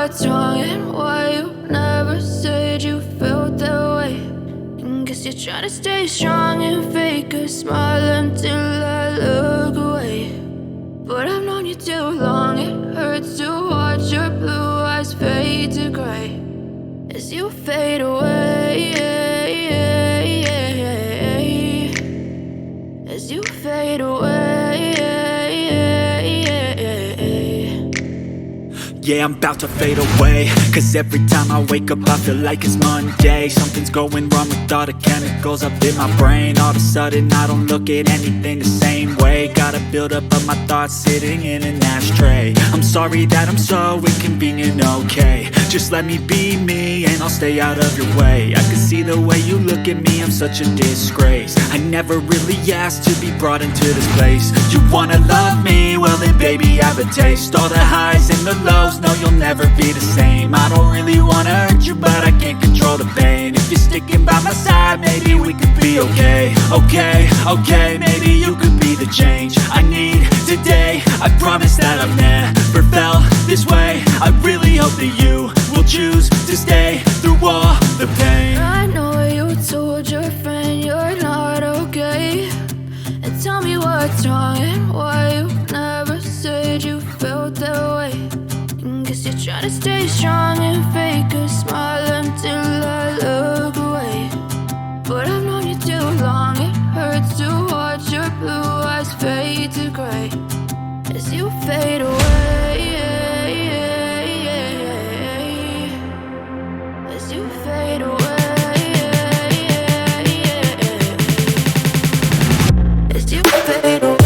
what's wrong and why you never said you felt that way. And guess you're trying to stay strong and fake a smile until I look away. But I've known you too long, it hurts to watch your blue eyes fade to gray as you fade away, as you fade away. Yeah, I'm about to fade away, cause every time I wake up I feel like it's Monday. Something's going wrong with all the chemicals up in my brain. All of a sudden I don't look at anything the same way. Got a build up of my thoughts sitting in an ashtray. I'm sorry that I'm so inconvenient, okay. Just let me be me and I'll stay out of your way. I can see the way you look at me, I'm such a disgrace. I never really asked to be brought into this place. You wanna love me? Well then baby have a taste. All the highs and the lows, no you'll never be the same. I don't really wanna hurt you but I can't control the pain. If you're sticking by my side maybe we could be okay. Okay, maybe you could be the change I need today. I promise that I've never felt this way. I really hope that you will choose to stay through all the pain. I know you told your friend you're not okay, and tell me what's wrong and why you never said you felt that way. And guess you're trying to stay strong and fake a smile until I look away. But I've known you too long, it hurts to watch your blue eyes fade to gray as you fade away, as you fade away, as you fade away.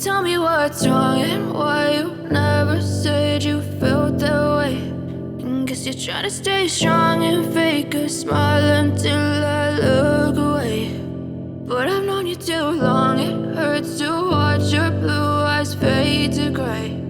Tell me what's wrong and why you never said you felt that way. And guess you're trying to stay strong and fake a smile until I look away. But I've known you too long, it hurts to watch your blue eyes fade to gray